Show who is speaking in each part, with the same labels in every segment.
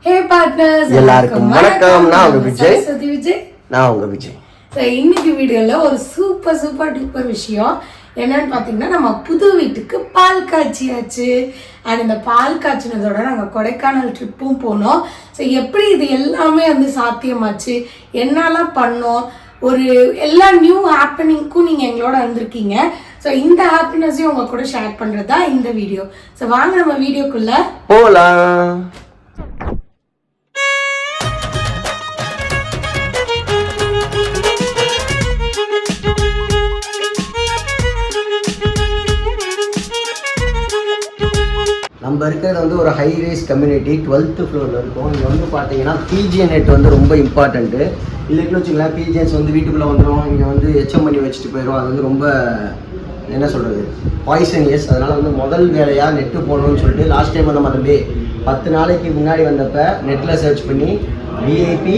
Speaker 1: Hey partners,
Speaker 2: எல்லாருக்கும் வணக்கம். நான் உங்க விஜய்.
Speaker 1: சரஸ்வதி விஜய்.
Speaker 2: நான் உங்க விஜய்.
Speaker 1: இன்னைக்கு வீடியோல ஒரு சூப்பர் டூப்பர் விஷயம் என்னன்னு பார்த்தீங்கன்னா, நம்ம புது வீட்டுக்கு பால் காய்ச்சியாச்சு. அண்ட் இந்த பால் காய்ச்சினதோட நாங்கள் கொடைக்கானல் ட்ரிப்பும் போனோம். ஸோ எப்படி இது எல்லாமே வந்து சாத்தியமாச்சு, என்னெல்லாம் பண்ணோம், ஒரு எல்லா நியூ ஹாப்பனிங்க்கும் நீங்கள் எங்களோட வந்திருக்கீங்க. ஸோ இந்த ஹாப்பினஸையும் உங்க கூட ஷேர் பண்ணுறது தான் இந்த வீடியோ. ஸோ வாங்க நம்ம வீடியோக்குள்ள
Speaker 2: போகலாம். நம்ம இருக்கிறது வந்து ஒரு ஹை ரேஸ் கம்யூனிட்டி 12th ஃப்ளோரில் இருக்கும். இங்கே வந்து பார்த்தீங்கன்னா பிஜிஎன் நெட் வந்து ரொம்ப இம்பார்ட்டண்ட்டு. இல்லைன்னு வச்சுங்களேன், பிஜிஎன்ஸ் வந்து வீட்டுக்குள்ளே வந்துடும், இங்கே வந்து எச்சம் பண்ணி வச்சுட்டு போயிடும். அது வந்து ரொம்ப என்ன சொல்கிறது, பாய்சனியஸ். அதனால் வந்து முதல் வேலையாக நெட்டு போடணும்னு சொல்லிட்டு லாஸ்ட் டைம் வந்து நம்ம தம்பி 10 நாளைக்கு முன்னாடி வந்தப்போ நெட்டில் சர்ச் பண்ணி விஐபி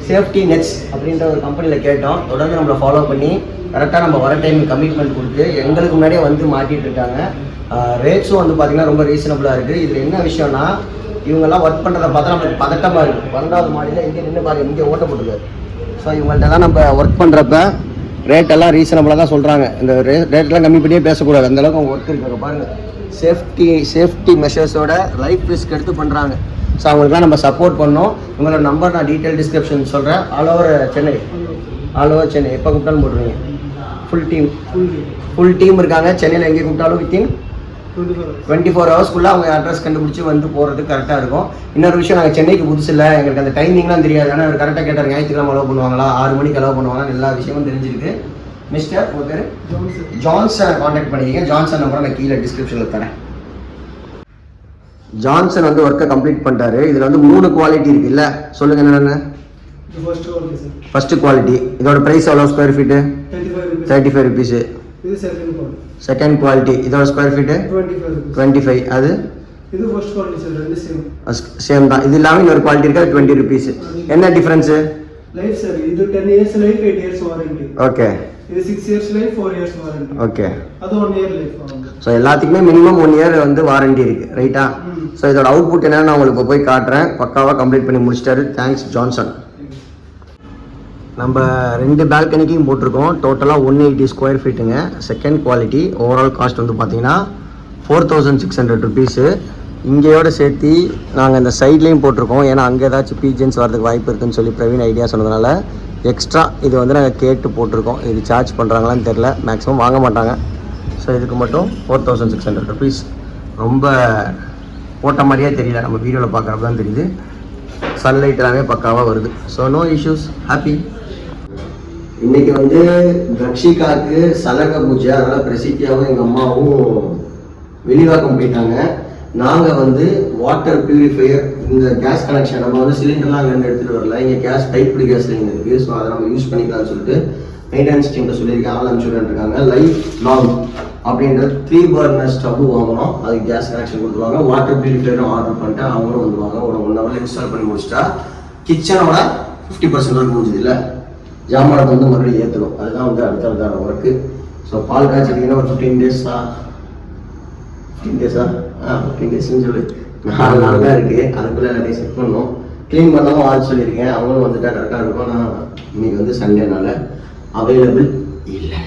Speaker 2: சேஃப்டி நெட்ஸ் அப்படின்ற ஒரு கம்பெனியில் கேட்டோம். தொடர்ந்து நம்மளை ஃபாலோ பண்ணி கரெக்டாக நம்ம வர டைம் கமிட்மெண்ட் கொடுத்து எங்களுக்கு முன்னாடியே வந்து மாட்டிகிட்டு இருக்காங்க. ரேட்ஸும் வந்து பார்த்திங்கன்னா ரொம்ப ரீசனபுளாக இருக்குது. இதில் என்ன விஷயம்னா, இவங்கெல்லாம் ஒர்க் பண்ணுறத பார்த்தா நம்மளுக்கு பதட்டமாக இருக்குது. 12வது மாடியில் இங்கே நின்று பாருங்க, இங்கே ஓட்ட போட்டுருக்காரு. ஸோ இவங்கள்ட்டலாம் நம்ம ஒர்க் பண்ணுறப்ப ரேட்டெல்லாம் ரீசனபுளாக தான் சொல்கிறாங்க. இந்த ரேட்டெல்லாம் கம்மி பண்ணியே பேசக்கூடாது, அந்தளவுக்கு அவங்க ஒர்க் இருக்காங்க. பாருங்கள், சேஃப்டி மெஷர்ஸோட லைஃப் ரிஸ்க் எடுத்து பண்ணுறாங்க. ஸோ அவங்களுக்குலாம் நம்ம சப்போர்ட் பண்ணோம். உங்களோட நம்பர் நான் டீட்டெயில் டிஸ்கிரிப்ஷன் சொல்கிறேன். ஆல் ஓவர் சென்னை எப்போ கூப்பிட்டாலும் போட்டுருவீங்க. ஃபுல் டீம் இருக்காங்க சென்னையில். எங்கே கூப்பிட்டாலும் வித்தின் 24 ஹவர்ஸ்க்குள்ளே அவங்க அட்ரஸ் கண்டுபிடிச்சி வந்து போகிறதுக்கு கரெக்டாக இருக்கும். இன்னொரு விஷயம், நாங்கள் சென்னைக்கு புதுசு இல்லை, எங்களுக்கு அந்த டைமிங்லாம் தெரியாது. ஆனால் அவர் கரெக்டாக கேட்டார், ஞாயிற்றுக்கிழமை அலோவ் பண்ணுவாங்களா, 6 மணிக்கு அலோவ் பண்ணுவாங்களா, எல்லா விஷயமும் தெரிஞ்சிருக்கு. மிஸ்டர் உங்கள் பேர் ஜான்சனை காண்டாக்ட் பண்ணிக்கிங்க. ஜான்சன் நம்பரை நான் கீழே டிஸ்கிரிப்ஷனில் தரேன். ஜான்சன் வந்து ஒர்க்கை கம்ப்ளீட் பண்ணிட்டாரு. இதில் வந்து 3 குவாலிட்டி இருக்குது இல்லை, சொல்லுங்கள் என்னென்ன. ஃபர்ஸ்ட் குவாலிட்டி, இதோட ப்ரைஸ் எவ்வளோ square feet? 35 rupees. Second quality, இதோட ஸ்கொயர் ஃபீட்டு 25. அது
Speaker 3: இது ஃபர்ஸ்ட் குவாலிட்டி சார், ரெண்டு
Speaker 2: சேம் தான். இது இல்லாமல் இன்னொரு குவாலிட்டி இருக்கா, 20 ருபீஸ். என்ன டிஃபரன்ஸு?
Speaker 3: லைஃப் சார், இது 10 years life, 8 years warranty.
Speaker 2: Okay.
Speaker 3: இது 6 years life, 4 years warranty.
Speaker 2: Okay.
Speaker 3: அது 1 இயர் லைஃப்.
Speaker 2: ஸோ எல்லாத்துக்குமே மினிமம் 1 இயர் வந்து வாரண்டி இருக்குது, ரைட்டா? ஸோ இதோட அவுட்புட் என்னன்னு நான் உங்களுக்கு இப்போ போய் காட்டுறேன். பக்காவாக கம்ப்ளீட் பண்ணி முடிச்சிட்டாரு. Thanks Johnson. நம்ம 2 பால்கனிக்கும் போட்டிருக்கோம். டோட்டலாக 180 ஸ்கொயர் ஃபீட்டுங்க. Second quality. ஓவரால் காஸ்ட் வந்து பார்த்தீங்கன்னா 4600 ருபீஸு. இங்கேயோட சேர்த்து நாங்கள் இந்த சைட்லேயும் போட்டிருக்கோம். ஏன்னா அங்கே ஏதாச்சும் பீஜன்ஸ் வரதுக்கு வாய்ப்பு இருக்குதுன்னு சொல்லி பிரவீன் ஐடியா சொன்னதுனால எக்ஸ்ட்ரா இது வந்து நாங்கள் கேட்டு போட்டிருக்கோம். இது சார்ஜ் பண்ணுறாங்களான்னு தெரில, மேக்ஸிமம் வாங்க மாட்டாங்க. ஸோ இதுக்கு மட்டும் 4600 ருபீஸ். ரொம்ப போட்ட மாதிரியே தெரியல, நம்ம வீடியோவில் பார்க்குறப்ப தான் தெரியுது. சன்லைட் எல்லாமே பக்காவாக வருது. So no issues, happy. இன்னைக்கு வந்து தக்ஷிகாவுக்கு சலங்க பூஜை, அதனால் பிரசித்தியாவும் எங்கள் அம்மாவும் வெளிவாக்கம் போயிட்டாங்க. நாங்கள் வந்து வாட்டர் பியூரிஃபையர், இந்த கேஸ் கனெக்ஷன் நம்ம வந்து சிலிண்டர்லாம் அங்கேருந்து எடுத்துகிட்டு வரல, இங்கே கேஸ் டைப்டு கேஸ் லைன் இருக்குது. ஸோ அதை நம்ம யூஸ் பண்ணிக்கலாம்னு சொல்லிட்டு மெயின்டெனன்ஸ் டீமில் சொல்லியிருக்கேன், ஆள் அனுப்பிச்சுட்டு இருக்காங்க. லைஃப் லாங் அப்படின்ற 3 பர்னர் ஸ்டவ் வாங்கணும், அதுக்கு கேஸ் கனெக்ஷன் கொடுத்துருவாங்க. வாட்டர் பியூரிஃபையரும் ஆர்டர் பண்ணிட்டு அவங்களும் வந்துடுவாங்க. ஒரு 1 ஹவரில் இன்ஸ்டால் பண்ணி முடிச்சிட்டா கிச்சனோட 50% முடிஞ்சது இல்லை, ஜாமானத்தை வந்து மறுபடியும் ஏற்றணும். அதுதான் வந்து அடுத்தடுத்தான ஒர்க்கு. ஸோ பால் காய்ச்சிட்டிங்கன்னா ஒரு 15 டேஸா 15 டேஸ்ன்னு சொல்லி 4 நாள் தான் இருக்குது. அதுக்குள்ளே எல்லாத்தையும் செட் பண்ணணும். க்ளீன் பண்ணாமல் ஆள் சொல்லியிருக்கேன், அவங்களும் வந்துட்டா கரெக்டாக இருக்கும். நான் இன்னைக்கு வந்து சண்டேனால அவைலபிள் இல்லை.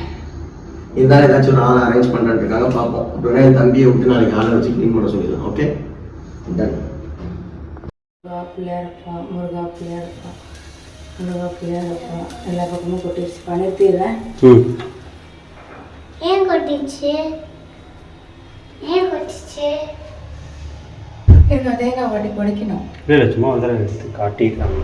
Speaker 2: இருந்தாலும் ஏதாச்சும் ஒரு ஆள் அரேஞ்ச் பண்ணுறேன் இருக்காங்க, பார்ப்போம். அப்படின்னா என் தம்பியை விட்டு நாளைக்கு ஆளை வச்சு க்ளீன் பண்ண சொல்லிடலாம். Okay, done.
Speaker 1: எல்லா பக்கமும் கொட்டிடுச்சு, பணத்திடுறேன்.
Speaker 4: ஏன் கொட்டிச்சு?
Speaker 1: தேங்காய் வாட்டி பொடிக்கணும்.
Speaker 5: இல்லை, சும்மா வந்து எடுத்து காட்டிக்கிறாங்க.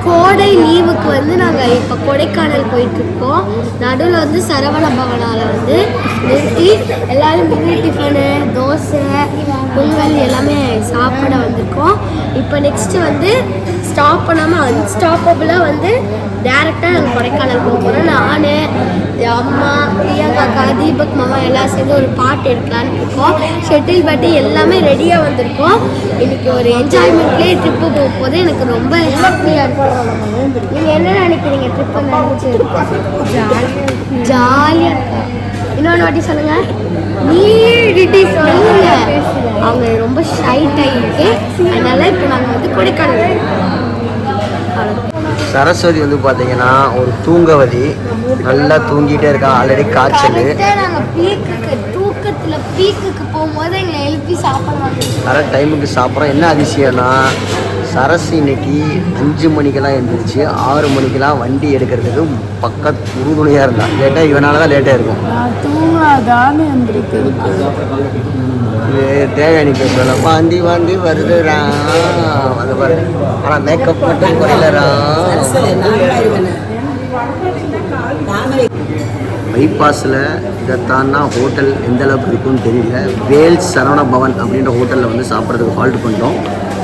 Speaker 4: கோடை லீவுக்கு வந்து நாங்கள் இப்போ கொடைக்கானல் போயிட்டுருக்கோம். நடுவில் வந்து சரவண பவனால் வந்து நிறுத்தி எல்லோரும் மினி டிஃபனு, தோசை, பொங்கல் எல்லாமே சாப்பிட வந்திருக்கோம். இப்போ நெக்ஸ்ட்டு வந்து ஸ்டாப் பண்ணாமல் அன்ஸ்டாப்பபிளாக வந்து டேரெக்டாக நாங்கள் கொடைக்கானல் போக போகிறோம். நான் என் அம்மா பிரியாக்கா தீபக் மாமா எல்லாம் சேர்ந்து ஒரு பாட்டு எடுக்கலான்னு இருக்கோம். ஷட்டில் பேட்டு எல்லாமே ரெடியாக வந்திருக்கோம். இன்னைக்கு ஒரு என்ஜாய்மெண்ட்லேயே ட்ரிப்பு போக போது எனக்கு ரொம்ப ஹாப்பியாக இருக்கும். நீங்கள் என்ன நினைக்கிறீங்க ட்ரிப்பை நினைச்சு? ஜாலியாக. இன்னொன்று வாட்டி சொல்லுங்க. நீடிட்டி சொல்லுங்க. அவங்க ரொம்ப ஷைட் ஆகிருக்கு. அதனால இப்போ நாங்கள் வந்து கொடைக்கானல்.
Speaker 2: சரஸ்வதி வந்து பார்த்தீங்கன்னா ஒரு தூங்கவதி, நல்லா தூங்கிட்டே இருக்கா. ஆல்ரெடி காய்ச்சல்.
Speaker 4: நாங்கள் பீக்குக்கு போகும்போது எங்களை எழுப்பி சாப்பிடுவாங்க.
Speaker 2: கரெக்ட் டைமுக்கு சாப்பிட்றோம். என்ன அதிசயம்னா சரசு இன்னைக்கு 5 மணிக்கெல்லாம் எழுந்திரிச்சு 6 மணிக்கெல்லாம் வண்டி எடுக்கிறதுக்கு பக்கத்து உறுதுணையாக இருந்தான். லேட்டாக இவனால தான் லேட்டாக இருக்கும். தேவையானி பேசுவல வாந்தி வாந்தி வருதுடா அது பாரு. ஆனால் மேக்கப் மட்டும் குறையிலடா. பைபாஸில் இதைத்தான்னா ஹோட்டல் எந்த அளவுக்கு இருக்குன்னு தெரியல. வேல்ஸ் சரவண பவன் அப்படின்ற ஹோட்டலில் வந்து சாப்பிட்றதுக்கு ஹால்ட் பண்ணிட்டோம்.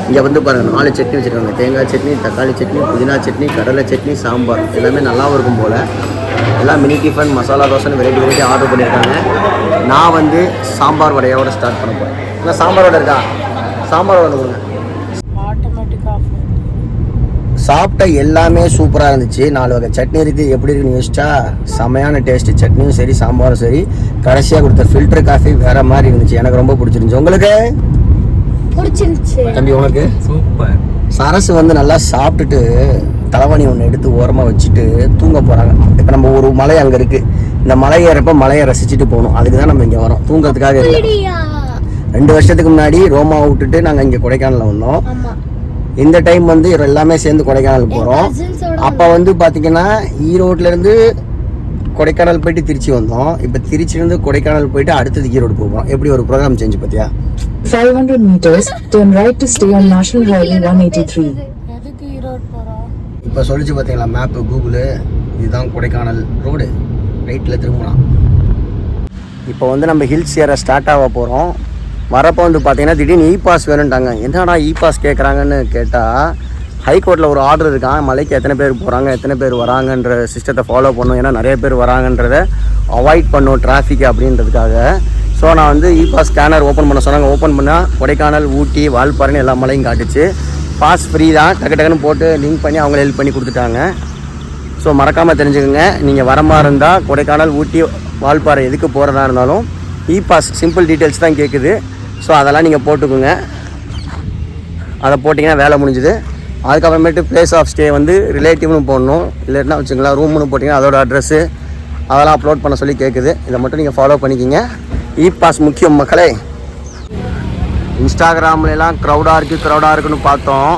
Speaker 2: இங்கே வந்து பாருங்கள் 4 சட்னி வச்சுருக்காங்க. தேங்காய் சட்னி, தக்காளி சட்னி, புதினா சட்னி, கடலை சட்னி, சாம்பார் எல்லாமே நல்லாவும் இருக்கும் போல். எல்லாம் மினி டிஃபன், மசாலா தோசைன்னு வெரைட்டி ஆர்டர் பண்ணியிருக்காங்க. நான் வந்து சாம்பார் வடையோட ஸ்டார்ட் பண்ண போகிறேன். இல்லை சாம்பார் வடை இருக்கா? சாம்பார் வடை கொடுங்க. சாப்பிட்ட எல்லாமே சூப்பராக இருந்துச்சு. 4 வகை சட்னி இருக்குது. எப்படி இருக்குன்னு யோசிச்சா செமையான டேஸ்ட்டு. சட்னியும் சரி சாம்பாரும் சரி. கடைசியாக கொடுத்த ஃபில்டர் காஃபி வேறு மாதிரி இருந்துச்சு. எனக்கு ரொம்ப பிடிச்சிருந்துச்சு. உங்களுக்கு
Speaker 4: பிடிச்சிருந்துச்சு
Speaker 2: தம்பி? உனக்கு சூப்பர். சரசு வந்து நல்லா சாப்பிட்டுட்டு தலைவணி ஒன்று எடுத்து ஓரமாக வச்சுட்டு தூங்க போகிறாங்க. இப்போ நம்ம ஒரு மலை அங்கே இருக்குது. இந்த மலை ஏறப்போ மலையை ரசிச்சுட்டு போகணும். அதுக்கு தான் நம்ம இங்கே வரோம், தூங்கிறதுக்காக இல்லை. 2 வருஷத்துக்கு முன்னாடி ரோமாவை விட்டுட்டு நாங்கள் இங்கே கொடைக்கானலில் வந்தோம். இந்த டைம் வந்து எல்லாமே சேர்ந்து கொடைக்கானல் போகிறோம். அப்போ வந்து பார்த்தீங்கன்னா ஈரோட்லேருந்து கொடைக்கானல் போயிட்டு திருச்சி வந்தோம். இப்போ திருச்சியிலேருந்து கொடைக்கானல் போயிட்டு அடுத்தது ஈரோடு போகிறோம். எப்படி ஒரு ப்ரோக்ராம் சேஞ்ச் பார்த்தியா?
Speaker 6: 500 meters, turn right to stay on National Highway 183.
Speaker 2: இப்போ சொல்லிச்சு பார்த்தீங்களா மேப்பு கூகுளு. இதுதான் கொடைக்கானல் ரோடு. ரைட்டில் திரும்பலாம். இப்போ வந்து நம்ம ஹில்ஸ் ஏற ஸ்டார்ட் ஆக போகிறோம். வரப்போ வந்து பார்த்தீங்கன்னா திடீர்னு இ பாஸ் வேணுன்ட்டாங்க. என்னடா இ பாஸ் கேட்குறாங்கன்னு கேட்டால் ஹைகோர்ட்டில் ஒரு ஆர்டர் இருக்கான். மலைக்கு எத்தனை பேர் போகிறாங்க, எத்தனை பேர் வராங்கன்ற சிஸ்டத்தை ஃபாலோ பண்ணும். ஏன்னா நிறைய பேர் வராங்கன்றதை அவாய்ட் பண்ணும் டிராஃபிக் அப்படின்றதுக்காக. ஸோ நான் வந்து இ பாஸ் ஸ்கேனர் ஓப்பன் பண்ண சொன்னாங்க. ஓப்பன் பண்ணால் கொடைக்கானல், ஊட்டி, வால்பாறைன்னு எல்லா மலையும் காட்டுச்சு. பாஸ் ஃப்ரீ தான். டக்குன்னு போட்டு லிங்க் பண்ணி அவங்கள ஹெல்ப் பண்ணி கொடுத்துட்டாங்க. ஸோ மறக்காமல் தெரிஞ்சுக்கோங்க, நீங்கள் வர மாதிரி இருந்தால் கொடைக்கானல், ஊட்டி, வால்பாறை எதுக்கு போகிறதா இருந்தாலும் இ பாஸ் சிம்பிள் டீட்டெயில்ஸ் தான் கேட்குது. ஸோ அதெல்லாம் நீங்கள் போட்டுக்கோங்க. அதை போட்டிங்கன்னா வேலை முடிஞ்சுது. அதுக்கப்புறமேட்டு பிளேஸ் ஆஃப் ஸ்டே வந்து ரிலேட்டிவ்னு போடணும். இல்லைன்னா வச்சுங்களா ரூம்னு போட்டிங்கன்னா அதோட அட்ரெஸ்ஸு அதெல்லாம் அப்லோட் பண்ண சொல்லி கேட்குது. இதை மட்டும் நீங்கள் ஃபாலோ பண்ணிக்கிங்க. இ பாஸ் முக்கியம் மக்களே. இன்ஸ்டாகிராம்லாம் க்ரௌடாக இருக்குன்னு பார்த்தோம்.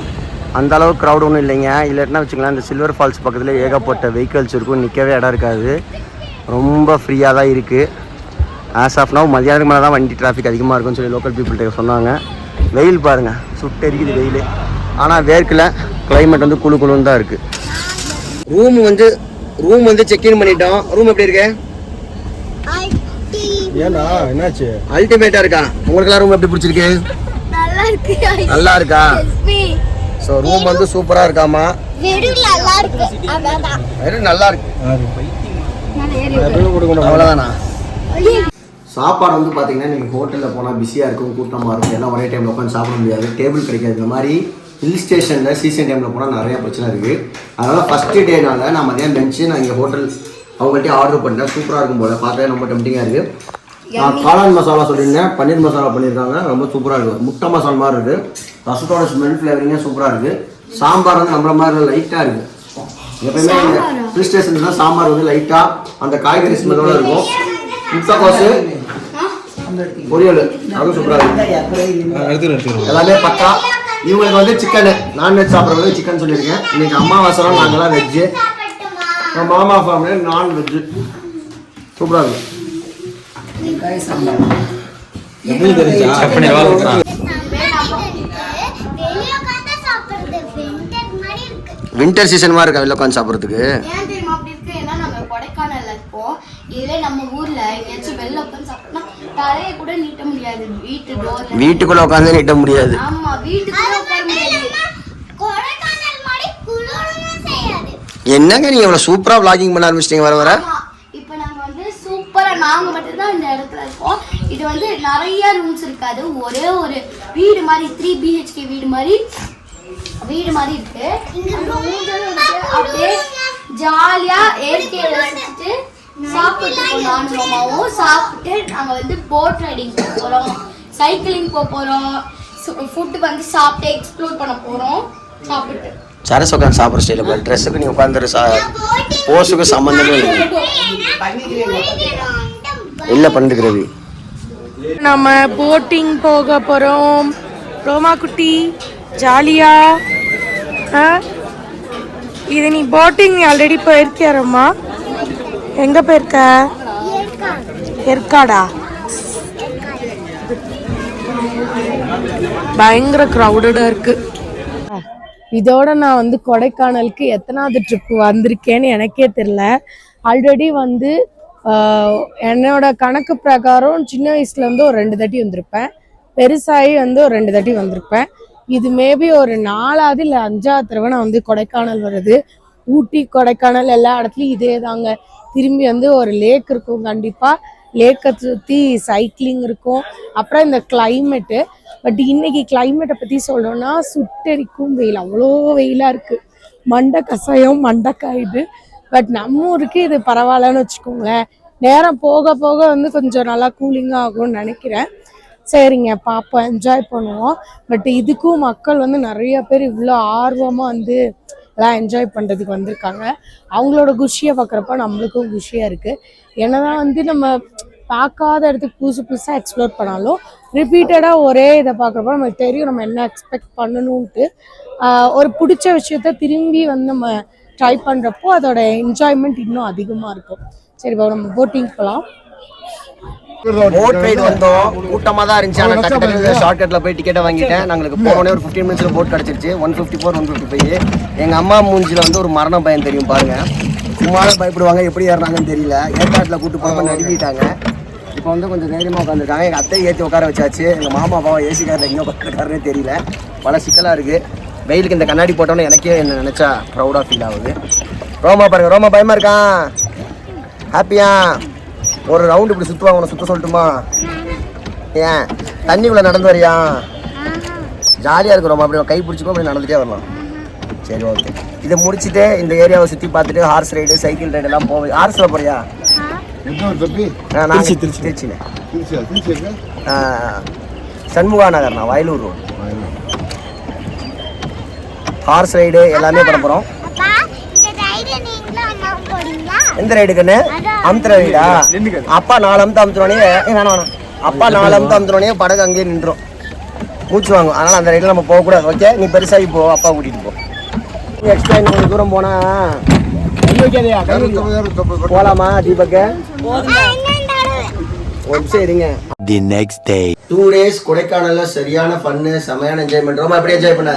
Speaker 2: அந்தளவுக்கு க்ரௌட் ஒன்றும் இல்லைங்க. இல்லைன்னா வச்சுக்கலாம் இந்த சில்வர் ஃபால்ஸ் பக்கத்தில் ஏகப்பட்ட வெஹிக்கல்ஸ் இருக்கும். நிற்கவே இடம் இருக்காது. ரொம்ப ஃப்ரீயாக தான் இருக்குது. ஆஸ் ஆஃப் நவ் மதியானத்துக்கு மேலே தான் வண்டி டிராஃபிக் அதிகமாக இருக்குன்னு சொல்லி லோக்கல் பீப்புள்கிட்ட சொன்னாங்க. வெயில் பாருங்கள், சுட்டு எரிக்குது வெயில். ஆனால் வேர்க்கில் கிளைமேட் வந்து குளுன்னு தான் இருக்குது. ரூம் வந்து செக்இன் பண்ணிட்டோம். ரூம் எப்படி இருக்கு? ஏன்னா என்னாச்சு? அல்டிமேட்டாக இருக்கா? உங்களுக்குலாம் ரூம் எப்படி பிடிச்சிருக்கு? நல்லா இருக்கா? ஸோ ரூம் வந்து சூப்பராக இருக்காமா? நல்லா இருக்கு. அவ்வளோதானா? சாப்பாடு வந்து பார்த்தீங்கன்னா நீங்கள் ஹோட்டலில் போனால் பிஸியாக இருக்கும், கூட்டமாக இருக்கும். எல்லாம் ஒரே டைமில் உட்காந்து சாப்பிட முடியாது, டேபிள் கிடைக்காது. இந்த மாதிரி ஹில் ஸ்டேஷனில் சீசன் டைமில் போனால் நிறையா பிரச்சனை இருக்குது. அதனால் ஃபஸ்ட்டு டேனால நான் மதியம் லஞ்சு நான் இங்கே ஹோட்டல் அவங்கள்ட்ட ஆர்டர் பண்ணிட்டேன். சூப்பராக இருக்கும் போல் பார்க்கவே ரொம்ப டெம்டிங்காக இருக்குது. நான் காளான் மசாலா சொல்லியிருந்தேன், பன்னீர் மசாலா பண்ணியிருக்காங்க. ரொம்ப சூப்பராக இருக்குது. முட்டை மசாலா மாதிரி இருக்குது. ரசத்தோட ஸ்மெல் ஃப்ளேவரிங்கே சூப்பராக இருக்குது. சாம்பார் வந்து நம்மள மாதிரி லைட்டாக இருக்குது. எப்பயுமே இந்த ஹில் ஸ்டேஷன் தான் சாம்பார் வந்து லைட்டாக அந்த காய்கறி ஸ்மெல்லோடு இருக்கும். முட்டைக்கோசு பொரியல் அதுவும் சூப்பராக இருக்குது. எல்லாமே பக்கா. இவங்களுக்கு வந்து சிக்கனு, நான்வெஜ் சாப்பிட்றவங்களுக்கு சிக்கன் சொல்லியிருக்கேன். இன்னைக்கு அம்மாவாசரம், நாங்களாம் வெஜ்ஜு. மாமா ஃபேமிலி நான்வெஜ்ஜு. சூப்பராக இருக்குது. வின்டர் சீசன் மாதிரி இருக்கா வெளில உட்காந்து சாப்பிட்றதுக்கு? கொடைக்கானல்ல இருக்கோம். இதுல நம்ம ஊர்ல எங்கேயாச்சும் வெளில உட்காந்து சாப்பிட்டோம்னா தலையை கூட நீட்ட முடியாது. வீட்டுக்குள்ள உட்காந்து நீட்ட முடியாது. ஆமா, வீட்டுக்குள்ள உட்கார முடியாது. கொடைக்கானல் மாதிரி குளிரவே செய்யாது. என்னங்க நீங்க இவ்வளவு சூப்பரா vlogging பண்ண ஆரம்பிச்சிட்டீங்க வர வர.
Speaker 4: இப்போ நாங்க வந்து சூப்பரா நாங்க மட்டும் தான் இந்த இடத்துல இருக்கோம். இது வந்து நிறைய ரூம்ஸ் இருக்காது, ஒரே ஒரு வீடு மாதிரி 3 BHK வீடு மாதிரி இருக்கு. அப்படியே ஜாலியா இயற்கையை ரசிச்சுட்டு சாப்பிட்டு நானும் சாப்பிட்டு நாங்க வந்து போட் ரைடிங் போறோம், சைக்கிளிங் போறோம், ஃபுட் வந்து சாப்பிட்டு எக்ஸ்ப்ளோர் பண்ண போறோம். சாப்பிட்டு
Speaker 2: சரஸ் உட்காந்து சாப்பிட்ற ஸ்டைல போய் ட்ரெஸ்ஸுக்கு நீ உட்காந்துரு போஸுக்கு சம்மந்தமே இல்லை பண்ணிருக்கிறது.
Speaker 1: நம்ம போட்டிங் போக போகிறோம். ரோமா குட்டி ஜாலியா. இது நீ போட்டிங் ஆல்ரெடி போயிருக்கியா ரோமா? எங்கே போயிருக்க? ஏற்காடா? பயங்கர க்ரௌடடாக இருக்கு. இதோட நான் வந்து கொடைக்கானலுக்கு எத்தனாவது ட்ரிப் வந்திருக்கேன்னு எனக்கே தெரில. ஆல்ரெடி வந்து என்னோட கணக்கு பிரகாரம் சின்ன வயசுல வந்து ஒரு 2 தாட்டி வந்திருப்பேன், பெருசாகி வந்து ஒரு 2 தாட்டி வந்திருப்பேன். இது மேபி ஒரு 4வது இல்லை 5வது தடவை நான் வந்து கொடைக்கானல் வருது. ஊட்டி கொடைக்கானல் எல்லா இடத்துலையும் இதே தாங்க. திரும்பி வந்து ஒரு லேக் இருக்கும், கண்டிப்பாக லேக்கை சுற்றி சைக்கிளிங் இருக்கும். அப்புறம் இந்த கிளைமேட்டு. பட் இன்னைக்கு கிளைமேட்டை பற்றி சொல்லணும்னா சுட்டெரிக்கும் வெயில், அவ்வளோ வெயிலாக இருக்குது. மண்டை கசாயம் மண்டை காயுது. பட் நம்ம ஊருக்கு இது பரவாயில்லன்னு வச்சுக்கோங்களேன். நேரம் போக போக வந்து கொஞ்சம் நல்லா கூலிங்காக ஆகும்னு நினைக்கிறேன். சரிங்க, பார்ப்போம், என்ஜாய் பண்ணுவோம். பட் இதுக்கும் மக்கள் வந்து நிறைய பேர் இவ்வளோ ஆர்வமாக வந்து எல்லாம் என்ஜாய் பண்ணுறதுக்கு வந்திருக்காங்க. அவங்களோட குஷியை பார்க்குறப்ப நம்மளுக்கும் குஷியாக இருக்குது. என்னதான் வந்து நம்ம பார்க்காத இடத்துக்கு புதுசாக எக்ஸ்ப்ளோர் பண்ணாலும் ரிப்பீட்டடாக ஒரே இதை பார்க்குறப்ப நமக்கு தெரியும் நம்ம என்ன எக்ஸ்பெக்ட் பண்ணணுன்ட்டு. ஒரு பிடிச்ச விஷயத்த திரும்பி வந்து நம்ம ட்ரை பண்ணுறப்போ அதோட என்ஜாய்மெண்ட் இன்னும் அதிகமாக இருக்கும். சரி, இப்போ நம்ம போட்டிங் போகலாம்.
Speaker 2: போட் ரைடு வந்தோம், கூட்டமாக தான் இருந்துச்சு. ஆனால் டக்கு ஷார்ட்கட்டில் போய் டிக்கெட்டை வாங்கிட்டேன். நாங்களுக்கு போனோடனே ஒரு 15 மினிட்ஸில் போட் கிடச்சிருச்சு. 154 155. எங்கள் அம்மா மூஞ்சில் வந்து ஒரு மரண பயம் தெரியும் பாருங்கள். சும்மாவே பயப்படுவாங்க, எப்படி ஏறினாங்கன்னு தெரியல. ஏற்காட்டில் கூட்டு போக நடுக்கிட்டாங்க. இப்போ வந்து கொஞ்சம் தைரியமாக உட்காந்துருக்காங்க. எங்கள் அத்தை ஏற்றி உட்கார வச்சாச்சு. எங்கள் மாமா பாவம் ஏசி காரில் எங்கே உட்காந்துருக்காருன்னே தெரியல. பல சிக்கலாக இருக்குது. வெயிலுக்கு இந்த கண்ணாடி போட்டோன்னே எனக்கே என்ன நினச்சா ப்ரௌடாக ஃபீல் ஆகுது. ரோமா பாருங்கள், ரோமா பயமாக இருக்கான். ஹாப்பியா? ஒரு ரவுண்டு இப்படி சுற்றுவாங்க, உன்னை சுற்ற சொல்லட்டுமா? ஏன் தண்ணிக்குள்ளே நடந்து வரியா? ஜாலியாக இருக்கும். ரோமா அப்படி கை பிடிச்சிக்கோ, அப்படி நடந்துகிட்டே வரலாம். சரி, ஓகே. இதை முடிச்சுட்டு இந்த ஏரியாவை சுற்றி பார்த்துட்டு ஹார்ஸ் ரைடு சைக்கிள் ரைடு எல்லாம் போவேன். ஹார்ஸில் போறியா? திருச்சியில் சண்முகா நகர்ண்ணா, வயலூர் ரோடு. ஹார்ஸ் ரைடு எல்லாமே பண்ண போகிறோம். எந்த ரைடுக்குன்னு? அமுத்துற ரைடா? அப்பா 4 அமுத்து அமுத்துனோடனே வேணாம். அப்பா 4 அமுத்து அமுத்துனோடனே படகு அங்கேயே நின்றோம், மூச்சு வாங்கும். அதனால் அந்த ரைடில் நம்ம போகக்கூடாது. ஓகே, நீ பெருசாகி போ, அப்பா கூட்டிகிட்டு போ. எக்ஸ்ட்ரா இன்னும் கொஞ்சம் தூரம் போனால் போகலாமா தீபக்கு? ஒரு நிமிஷம் இருங்க.
Speaker 7: The next day
Speaker 2: 2 days கொடைக்கானல்ல சரியான ஃபன்னு, செமையான என்ஜாய்மெண்ட். ரொம்ப எப்படி என்ஜாய் பண்ண?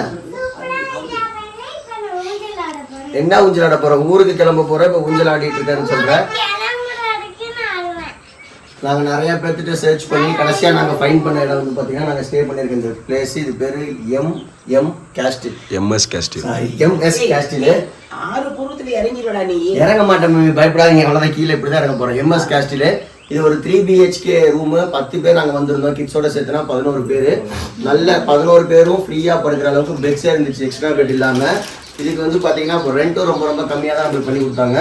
Speaker 2: என்ன ஊஞ்சல் ஆட போற? ஊருக்கு கிளம்ப போற, இப்போ ஊஞ்சல் ஆடிட்டு இருக்கேன்னு சொல்றேன். நாங்கள் நிறைய பேர்த்திட்ட சர்ச் பண்ணி கடைசியாக நாங்கள் ஃபைன் பண்ண இடம் வந்து பார்த்தீங்கன்னா நாங்கள் ஸ்டே பண்ணியிருக்க இந்த பிளேஸ். இது பேர் M castle.
Speaker 7: MS Castle.
Speaker 2: MS castle.
Speaker 8: 6 பூர்வத்தில் இறங்கிடுடா நீ.
Speaker 2: இறங்க மாட்டேன், பயப்படாதீங்க, அவ்வளோதான், கீழே இப்படி தான் இறங்க போகிறோம். MS castle. இது ஒரு 3 BHK ரூமு. 10 பேர் நாங்கள் வந்திருந்தோம். கிட்ஸோட சேர்த்துனா 11 பேர். நல்ல 11 பேரும் ஃப்ரீயாக படுக்கிற அளவுக்கு பெட்ஸே இருந்துச்சு, எக்ஸ்ட்ரா பெட் இல்லாமல். இதுக்கு வந்து பார்த்தீங்கன்னா இப்போ ரெண்ட்டும் ரொம்ப ரொம்ப கம்மியாக தான் நம்மளுக்கு பண்ணி கொடுத்தாங்க.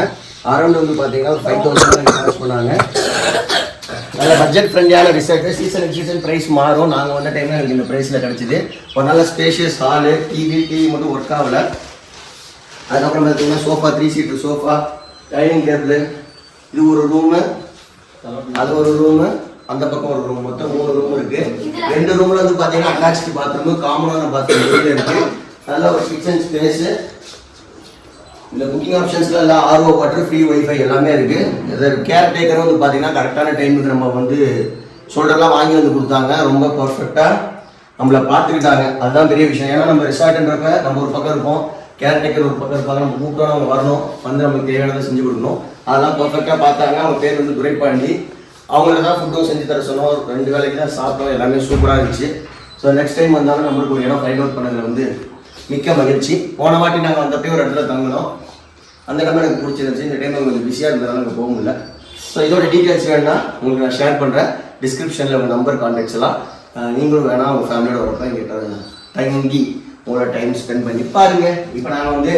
Speaker 2: அரௌண்ட் வந்து பார்த்தீங்கன்னா ஒரு 5000 சார்ஜ் பண்ணாங்க. நல்ல பட்ஜெட் ஃப்ரெண்ட்லியான ரிசார்ட்டு. சீசன் ப்ரைஸ் மாறும். நாங்கள் வந்த டைமில் எனக்கு இந்த ப்ரைஸில் கிடச்சிது. ஒரு நல்ல ஸ்பேஷியஸ் ஹாலு. டிவி மட்டும் ஒர்க் ஆகலை. அதுக்கப்புறம் பார்த்தீங்கன்னா சோஃபா, 3 சீட்டு சோஃபா, டைனிங் டேபிள். இது ஒரு ரூமு, அது ஒரு ரூமு, அந்த பக்கம் ஒரு ரூம். மொத்தம் 3 ரூம் இருக்குது. 2 ரூமில் வந்து பார்த்தீங்கன்னா அட்டாச்சு பாத்ரூமு, காமனான பாத்ரூம் இருக்குது. நல்ல ஒரு கிச்சன் ஸ்பேஸு. இந்த புக்கிங் ஆப்ஷன்ஸில் எல்லாம் RO வாட்டர், ஃப்ரீ வைஃபை எல்லாமே இருக்குது. இதில் கேர் டேக்கரும் வந்து பார்த்தீங்கன்னா கரெக்டான டைமுக்கு நம்ம வந்து ஷோல்டர்லாம் வாங்கி வந்து கொடுத்தாங்க. ரொம்ப பர்ஃபெக்டாக நம்மளை பார்த்துக்கிட்டாங்க. அதுதான் பெரிய விஷயம். ஏன்னா நம்ம ரிசார்ட்டுன்றப்ப நம்ம ஒரு பக்கம் இருப்போம், கேர் டேக்கர் ஒரு பக்கம் இருப்பாங்க. நம்ம கூப்பிட்டோம், அவங்க வரணும், வந்து நமக்கு தேவையானதை செஞ்சு கொடுக்கணும். அதெல்லாம் பர்ஃபெக்டாக பார்த்தாங்க. அவங்க பேர் வந்து துரைப்பாண்டி. அவங்களுக்கு தான் ஃபுட்டும் செஞ்சு தர சொன்னோம். 2 வேளைக்கு தான் சாப்பிட்டோம். எல்லாமே சூப்பராக இருந்துச்சு. ஸோ நெக்ஸ்ட் டைம் வந்தாலும் நம்மளுக்கு ஒரு இடம் ஃபைண்ட் அவுட் பண்ணதில் வந்து மிக்க மகிழ்ச்சி. போன வாட்டி நாங்கள் வந்தப்போ ஒரு இடத்துல தங்கினோம். அந்த இடம் எனக்கு பிடிச்சிருந்துச்சு. இந்த டைம் கொஞ்சம் பிஸியாக இருந்ததுனால அங்கே போக முடியல. ஸோ இதோட டீட்டெயில்ஸ் வேணும்னா உங்களுக்கு நான் ஷேர் பண்ணுறேன் டிஸ்கிரிப்ஷனில் உங்கள் நம்பர் கான்டாக்ட்ஸ் எல்லாம். நீங்களும் வேணா உங்கள் ஃபேமிலியோட வரப்போ இங்கே தங்கி உங்களோட டைம் ஸ்பெண்ட் பண்ணி பாருங்கள். இப்போ நாங்கள் வந்து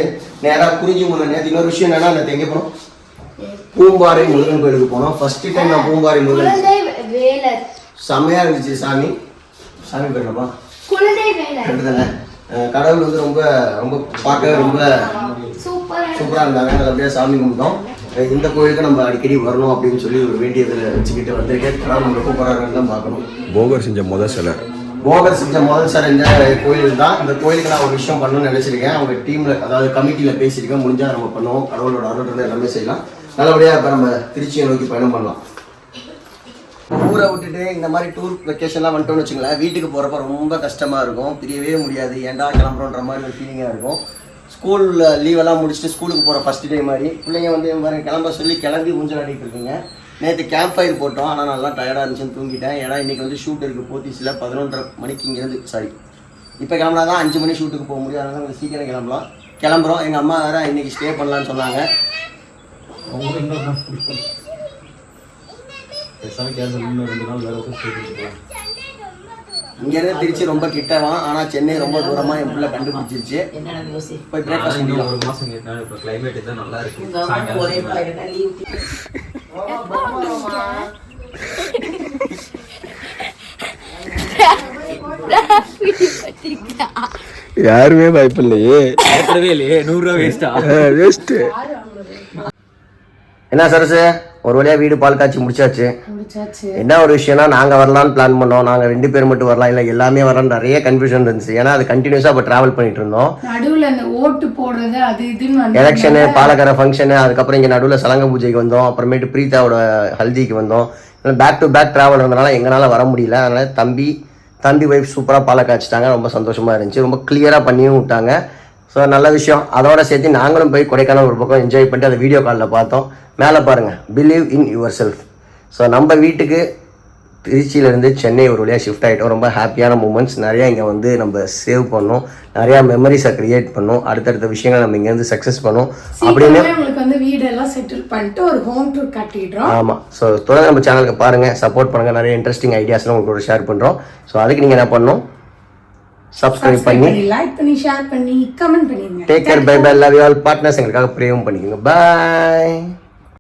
Speaker 2: நேராக குறிஞ்சி முறை நேற்று இன்னொரு விஷயம் என்னன்னா நேற்று எங்கே போனோம், பூம்பாறை முருகன் கோயிலுக்கு போனோம். ஃபர்ஸ்ட் டைம் நான் பூம்பாறை முருகன் செம்மையாக இருந்துச்சு. சாமி போயிடலாமா தானே. கடவுள் வந்து ரொம்ப ரொம்ப பார்க்கவே ரொம்ப சூப்பராக இருந்தாங்க. நல்லபடியாக சாமி கும்பிட்டோம். இந்த கோயிலுக்கு நம்ம அடிக்கடி வரணும் அப்படின்னு சொல்லி ஒரு வேண்டியதில் வச்சுக்கிட்டு வந்திருக்கேன். கடவுள் நம்ம கூப்பிட்றாருன்னு தான் பார்க்கணும்.
Speaker 7: போகர் செஞ்ச முதல் சிலை இந்த கோயில் தான். இந்த கோயிலுக்கு நான் ஒரு விஷயம் பண்ணணும்னு நினச்சிருக்கேன். அவங்க டீமில் அதாவது கமிட்டியில் பேசியிருக்கேன். முடிஞ்சால் நம்ம பண்ணுவோம். கடவுளோட அருள் எல்லாமே செய்யலாம். நல்லபடியாக இப்போ நம்ம திருச்சியை நோக்கி பயணம் பண்ணலாம். ஊரை விட்டுட்டு இந்த மாதிரி டூர் வெக்கேஷன்லாம் வந்துட்டோம்னு வச்சுங்களேன், வீட்டுக்கு போகிறப்ப ரொம்ப கஷ்டமாக இருக்கும். பிரியவே முடியாது, ஏன்டா கிளம்புறோன்ற மாதிரி ஒரு ஃபீலிங்காக இருக்கும். ஸ்கூலில் லீவெல்லாம் முடிச்சுட்டு ஸ்கூலுக்கு போகிற ஃபஸ்ட் டே மாதிரி பிள்ளைங்க வந்து மாதிரி கிளம்ப சொல்லி கிளம்பி ஊஞ்சல் ஆடிட்டு இருக்குங்க. நேற்று கேம்ப் ஃபயர் போட்டோம். ஆனால் நல்லா டயர்டாக இருந்துச்சுன்னு தூங்கிட்டேன். ஏன்னா இன்றைக்கி வந்து ஷூட் இருக்குது போத்தீஸில் 11:30 மணிக்கு இங்கேருந்து இப்போ கிளம்புனா தான் 5 மணி ஷூட்டுக்கு போக முடியும். அதனால கொஞ்சம் சீக்கிரம் கிளம்புறோம். எங்கள் அம்மா வேறு இன்றைக்கி ஸ்டே பண்ணலான்னு சொன்னாங்க. இங்கேருந்து திருச்சி ரொம்ப கிட்டவான், ஆனால் சென்னை ரொம்ப தூரமாக என் பிள்ளை கண்டுபிடிச்சிருச்சு. போய் பிரேக்ஃபாஸ்ட்
Speaker 5: கிளைமேட் தான் நல்லா இருக்கு.
Speaker 2: யாருமே பயப்படலையே.
Speaker 5: 100 ரூபா
Speaker 2: வேஸ்ட்டு. என்ன சரசு, ஒரு வழியாக வீடு பால் காய்ச்சி முடிச்சாச்சு. என்ன ஒரு விஷயம்னா, நாங்கள் வரலான்னு பிளான் பண்ணோம். நாங்கள் 2 பேர் மட்டும் வரலாம், இல்லை எல்லாமே வரலான்னு நிறைய கன்ஃபியூஷன் இருந்துச்சு. ஏன்னா அது கண்டினியூஸாக இப்போ ட்ராவல் பண்ணிட்டு இருந்தோம்.
Speaker 1: நடுவில் அந்த ஓட்டு போடுறது அது இதுன்னு
Speaker 2: எலெக்ஷனு, பாலக்கார ஃபங்க்ஷனு, அதுக்கப்புறம் இங்கே நடுவில் சலங்க பூஜைக்கு வந்தோம். அப்புறமேட்டு பிரீத்தாவோட ஹல்திக்கு வந்தோம். பேக் டு பேக் ட்ராவல் இருந்தனால எங்களால் வர முடியல. அதனால் தம்பி வைஃப் சூப்பராக பாலை காய்ச்சிட்டாங்க. ரொம்ப சந்தோஷமாக இருந்துச்சு. ரொம்ப கிளியராக பண்ணியும் விட்டாங்க. ஸோ நல்ல விஷயம். அதோட சேர்த்து நாங்களும் போய் கொடைக்கானல் ஒரு பக்கம் என்ஜாய் பண்ணிட்டு அதை வீடியோ காலில் பார்த்தோம். மேலே பாருங்கள், believe in your self. So நம்ம வீட்டுக்கு திருச்சியிலேருந்து சென்னை ஒரு வழியாக ஷிஃப்ட் ஆகிட்டோம். ரொம்ப ஹாப்பியான மூமெண்ட்ஸ் நிறையா இங்கே வந்து நம்ம சேவ் பண்ணோம். நிறையா மெமரிஸை க்ரியேட் பண்ணோம். அடுத்தடுத்த விஷயங்கள் நம்ம இங்கேருந்து சக்ஸஸ் பண்ணோம் அப்படின்னு
Speaker 1: உங்களுக்கு வந்து வீடெல்லாம் செட்டில் பண்ணிட்டு ஒரு ஹோம் டூர் கட்டிடுறோம்.
Speaker 2: ஆமாம். ஸோ தொடர்ந்து நம்ம சேனலுக்கு பாருங்கள், சப்போர்ட் பண்ணுங்கள். நிறைய இன்ட்ரெஸ்டிங் ஐடியாஸ்லாம் உங்களுக்கு ஷேர் பண்ணுறோம். ஸோ அதுக்கு நீங்கள் என்ன பண்ணணும், சப்ஸ்கிரைப் பண்ணி
Speaker 1: லைக் பண்ணி ஷேர் பண்ணி கமெண்ட் பண்ணிடுங்க.
Speaker 2: Take care, bye bye, love you all. Partners எங்களுக்காக ப்ரேவும் பண்ணிக்கோங்க. பாய்.